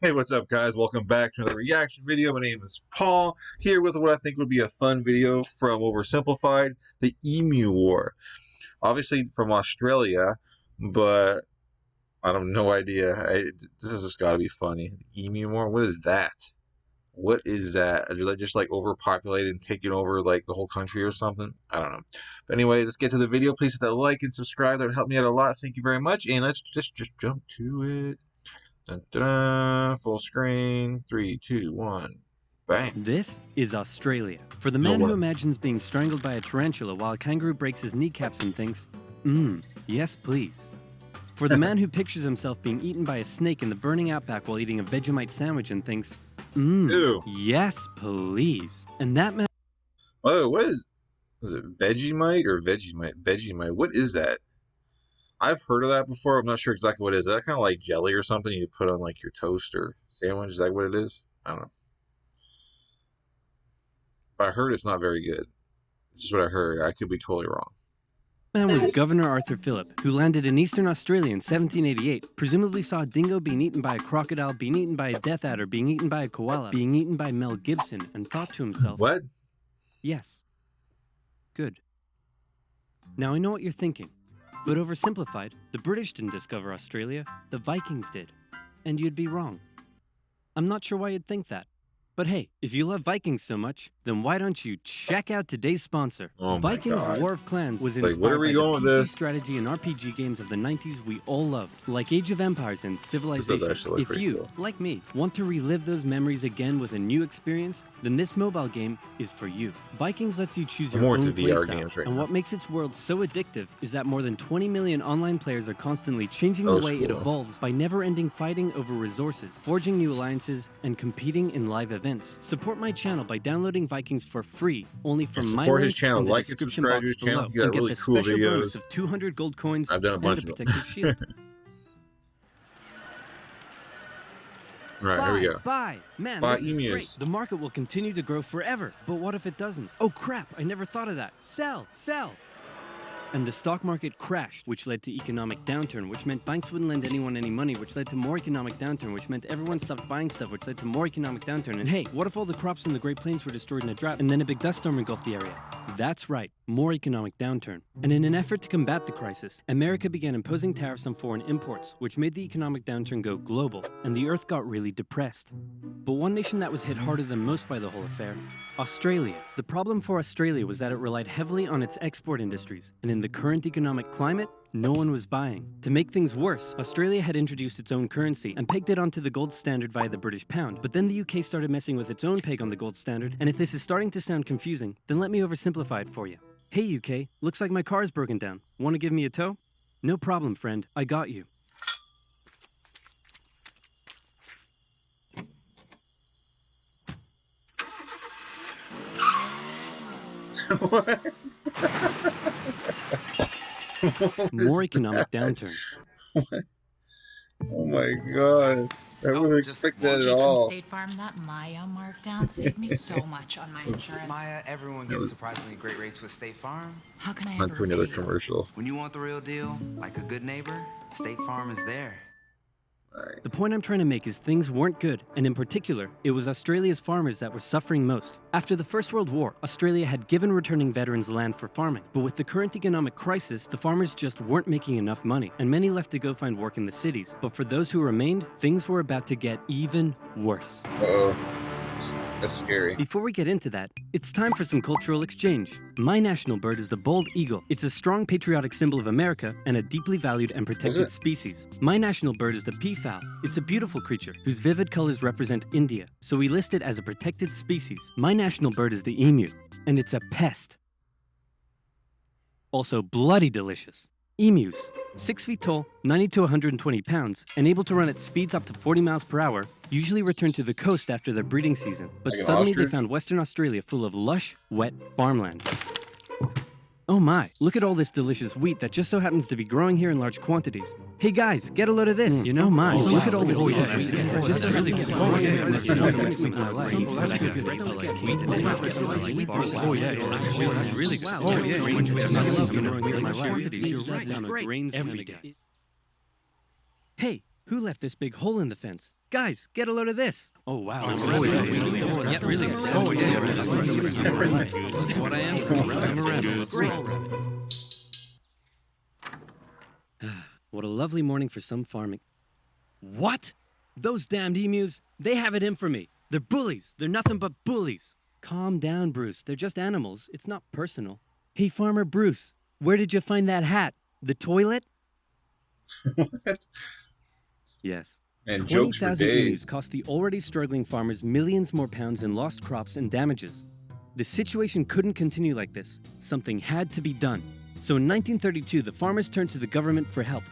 Hey, what's up, guys? Welcome back to another reaction video. My name is Paul, here with what I think would be a fun video from OverSimplified, the Emu War. Obviously from Australia, but I have no idea. This has just got to be funny. The Emu War? What is that? What is that? Are they just like overpopulated and taking over like the whole country or something? I don't know. But anyway, let's get to the video. Please hit that like and subscribe. That would help me out a lot. Thank you very much. And let's just jump to it. Dun, dun, dun. Full screen. 3, 2, 1. Bang. This is Australia. For the man who imagines being strangled by a tarantula while a kangaroo breaks his kneecaps and thinks, yes please. For the man who pictures himself being eaten by a snake in the burning outback while eating a Vegemite sandwich and thinks, Ew. yes please. And that man... Oh, what is it Vegemite or Vegemite? Vegemite. What is that? I've heard of that before. I'm not sure exactly what it is. Is that kind of like jelly or something you put on like your toast or sandwich? Is that what it is? I don't know. But I heard it's not very good. This is what I heard. I could be totally wrong. Man was Governor Arthur Phillip, who landed in eastern Australia in 1788, presumably saw a dingo being eaten by a crocodile, being eaten by a death adder, being eaten by a koala, being eaten by Mel Gibson, and thought to himself, What? Yes. Good. Now I know what you're thinking. But oversimplified, the British didn't discover Australia, the Vikings did. And you'd be wrong. I'm not sure why you'd think that. But hey, if you love Vikings so much, then why don't you check out today's sponsor? Oh Vikings God. War of Clans was Like, inspired by the PC this? strategy and RPG games of the 90s we all loved, like Age of Empires and Civilization. If you, cool. like me, want to relive those memories again with a new experience, then this mobile game is for you. Vikings lets you choose your own playstyle, and what makes its world so addictive is that more than 20 million online players are constantly changing the way it evolves by never-ending fighting over resources, forging new alliances, and competing in live events. Support my channel by downloading Vikings for free, only from my links in the description box below, and get the special bonus of 200 gold coins and a protective shield. Alright, here we go. Buy! Man, this is great. The market will continue to grow forever. But what if it doesn't? Oh crap, I never thought of that. Sell! Sell! And the stock market crashed, which led to economic downturn, which meant banks wouldn't lend anyone any money, which led to more economic downturn, which meant everyone stopped buying stuff, which led to more economic downturn. And hey, what if all the crops in the Great Plains were destroyed in a drought, and then a big dust storm engulfed the area? That's right, more economic downturn. And in an effort to combat the crisis, America began imposing tariffs on foreign imports, which made the economic downturn go global, and the earth got really depressed. But one nation that was hit harder than most by the whole affair, Australia. The problem for Australia was that it relied heavily on its export industries, and in the current economic climate, no one was buying. To make things worse, Australia had introduced its own currency and pegged it onto the gold standard via the British pound. But then the UK started messing with its own peg on the gold standard, and if this is starting to sound confusing, then let me oversimplify it for you. Hey UK, looks like my car is broken down. Want to give me a tow? No problem, friend. I got you. What? More economic downturn. What? Oh my God. I wouldn't expect that at all. State Farm, that Maya markdown saved me so much on my insurance. Maya, everyone gets surprisingly great rates with State Farm. How can I On ever to another repay you? commercial. When you want the real deal, like a good neighbor, State Farm is there. The point I'm trying to make is things weren't good, and in particular, it was Australia's farmers that were suffering most. After the First World War, Australia had given returning veterans land for farming, but with the current economic crisis, the farmers just weren't making enough money, and many left to go find work in the cities. But for those who remained, things were about to get even worse. Uh-oh. That's scary. Before we get into that, it's time for some cultural exchange. My national bird is the bald eagle. It's a strong patriotic symbol of America and a deeply valued and protected species. My national bird is the peafowl. It's a beautiful creature whose vivid colors represent India, so we list it as a protected species. My national bird is the emu, and it's a pest. Also bloody delicious. Emus, 6 feet tall, 90 to 120 pounds, and able to run at speeds up to 40 miles per hour, usually return to the coast after their breeding season. But Like an suddenly they ostrich? found Western Australia full of lush, wet farmland. Oh my, look at all this delicious wheat that just so happens to be growing here in large quantities. Hey guys, get a load of this. You know, look at all this delicious wheat that just so happens to be growing here in large quantities. Hey, Who left this big hole in the fence? Guys, get a load of this. Oh, wow. That's what I am. I'm a rabbit. Great. What a lovely morning for some farming. What? Those damned emus, they have it in for me. They're bullies. They're nothing but bullies. Calm down, Bruce. They're just animals. It's not personal. Hey, Farmer Bruce, where did you find that hat? The toilet? What? Yes. And jokes for 20,000 emus days. cost the already struggling farmers millions more pounds in lost crops and damages. The situation couldn't continue like this. Something had to be done. So in 1932, the farmers turned to the government for help.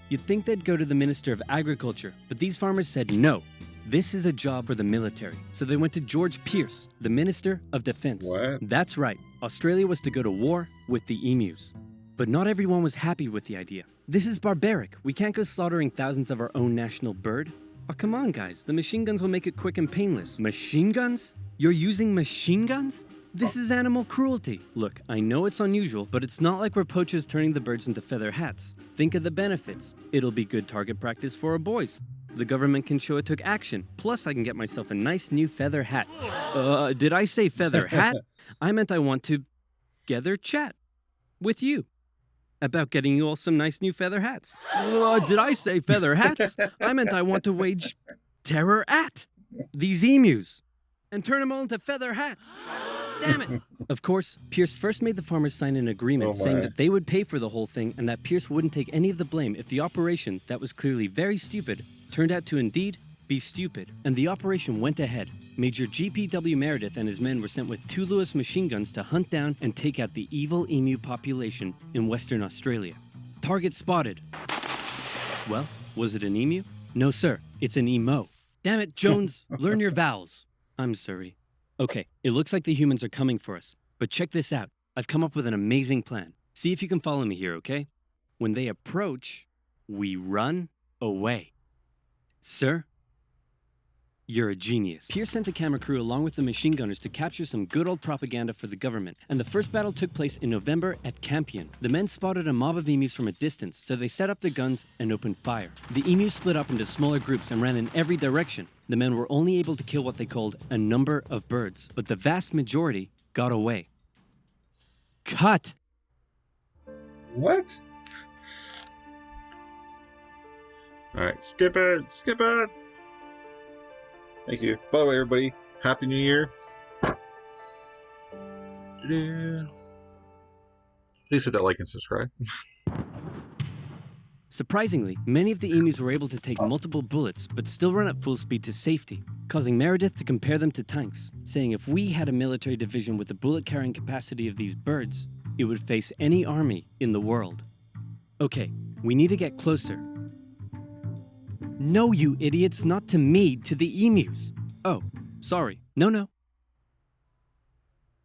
You'd think they'd go to the Minister of Agriculture, but these farmers said no. This is a job for the military. So they went to George Pierce, the Minister of Defense. What? That's right. Australia was to go to war with the emus. But not everyone was happy with the idea. This is barbaric. We can't go slaughtering thousands of our own national bird. Oh, come on, guys. The machine guns will make it quick and painless. Machine guns? You're using machine guns? This is animal cruelty. Look, I know it's unusual, but it's not like we're poachers turning the birds into feather hats. Think of the benefits. It'll be good target practice for our boys. The government can show it took action. Plus, I can get myself a nice new feather hat. Did I say feather hat? I meant I want to gather chat with you about getting you all some nice new feather hats. Did I say feather hats? I meant I want to wage terror at these emus and turn them all into feather hats. Damn it. Of course, Pierce first made the farmers sign an agreement saying that they would pay for the whole thing and that Pierce wouldn't take any of the blame if the operation, that was clearly very stupid, turned out to indeed be stupid. And the operation went ahead. Major G.P.W. Meredith and his men were sent with 2 Lewis machine guns to hunt down and take out the evil emu population in Western Australia. Target spotted. Well, was it an emu? No, sir. It's an emo. Damn it, Jones. Learn your vowels. I'm sorry. Okay, it looks like the humans are coming for us. But check this out. I've come up with an amazing plan. See if you can follow me here, okay? When they approach, we run away. Sir, you're a genius. Pierce sent a camera crew along with the machine gunners to capture some good old propaganda for the government. And the first battle took place in November at Campion. The men spotted a mob of emus from a distance, so they set up their guns and opened fire. The emus split up into smaller groups and ran in every direction. The men were only able to kill what they called a number of birds, but the vast majority got away. Cut! What? Alright, skip it! Skip it! Thank you. By the way, everybody, Happy New Year. Please hit that like and subscribe. Surprisingly, many of the emus were able to take multiple bullets, but still run at full speed to safety, causing Meredith to compare them to tanks, saying if we had a military division with the bullet-carrying capacity of these birds, it would face any army in the world. Okay, we need to get closer. No, you idiots, not to me, to the emus. Oh, sorry. No.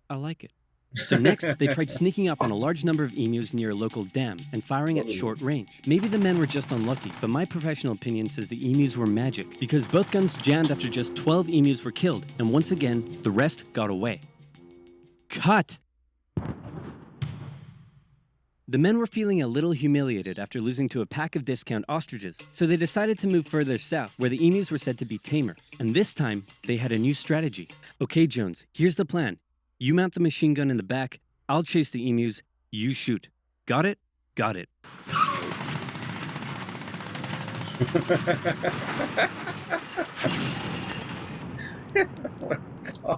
I like it. So next, they tried sneaking up on a large number of emus near a local dam and firing at short range. Maybe the men were just unlucky, but my professional opinion says the emus were magic, because both guns jammed after just 12 emus were killed, and once again, the rest got away. Cut! The men were feeling a little humiliated after losing to a pack of discount ostriches, so they decided to move further south, where the emus were said to be tamer. And this time, they had a new strategy. Okay, Jones, here's the plan. You mount the machine gun in the back, I'll chase the emus, you shoot. Got it? Got it.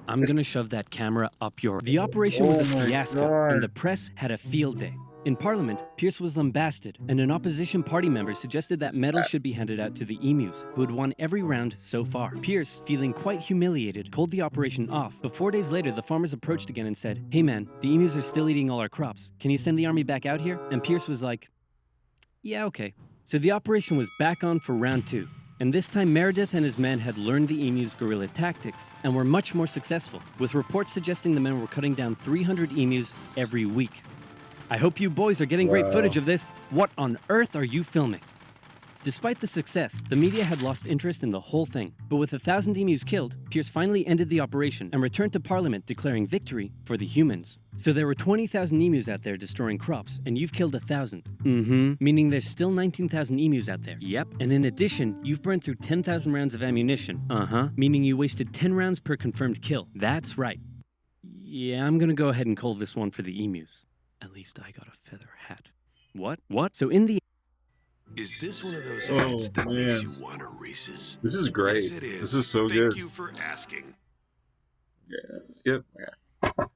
I'm gonna shove that camera up your... The operation was a fiasco, and the press had a field day. In Parliament, Pierce was lambasted, and an opposition party member suggested that medals should be handed out to the emus, who had won every round so far. Pierce, feeling quite humiliated, called the operation off, but 4 days later, the farmers approached again and said, "Hey man, the emus are still eating all our crops. Can you send the army back out here?" And Pierce was like, "Yeah, okay." So the operation was back on for round 2. And this time Meredith and his men had learned the emus' guerrilla tactics and were much more successful, with reports suggesting the men were cutting down 300 emus every week. I hope you boys are getting great footage of this. What on earth are you filming? Despite the success, the media had lost interest in the whole thing. But with 1,000 emus killed, Pierce finally ended the operation and returned to Parliament declaring victory for the humans. So there were 20,000 emus out there destroying crops, and you've killed 1,000. Meaning there's still 19,000 emus out there. Yep. And in addition, you've burned through 10,000 rounds of ammunition. Meaning you wasted 10 rounds per confirmed kill. That's right. Yeah, I'm gonna go ahead and call this one for the emus. At least I got a feather hat. What? So in the... Is this one of those hats that makes man. you want a Reese's? This is great. Yes, it is. This is so good. Thank you for asking. Yeah, skip. Yeah. In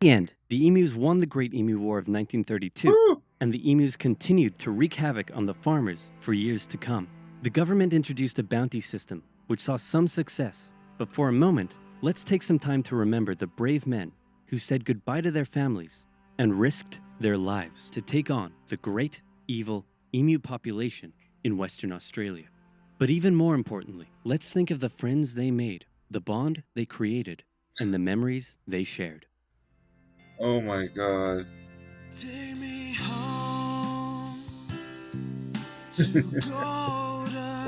the end, the emus won the Great Emu War of 1932, Woo! and the emus continued to wreak havoc on the farmers for years to come. The government introduced a bounty system, which saw some success. But for a moment, let's take some time to remember the brave men who said goodbye to their families and risked their lives to take on the great, evil emu population in Western Australia. But even more importantly, let's think of the friends they made, the bond they created, and the memories they shared. Oh my god. Take me home to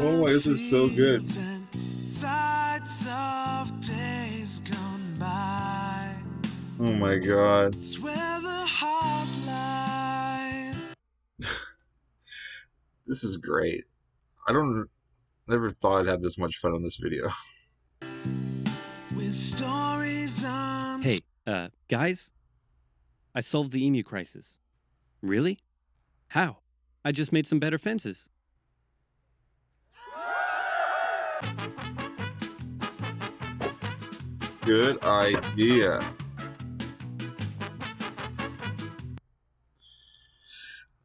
Oh my, this is so good. sights of days gone by. Oh my god. It's where the heart lies. This is great. Never thought I'd have this much fun on this video. With stories on Hey, guys? I solved the emu crisis. Really? How? I just made some better fences. Good idea.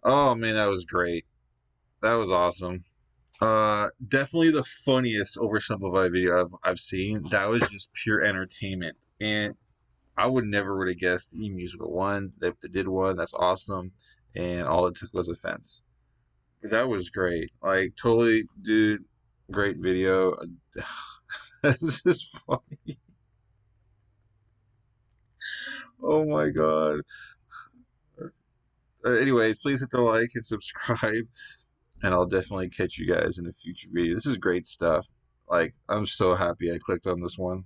Oh man, that was great. That was awesome. Definitely the funniest oversimplified video I've seen. That was just pure entertainment, and I would never have guessed emus would have won. They did one. That's awesome, and all it took was a fence. But that was great. Like totally, dude. Great video. This is just funny. Oh my god. Anyways, please hit the like and subscribe, and I'll definitely catch you guys in a future video. This is great stuff. Like, I'm so happy I clicked on this one.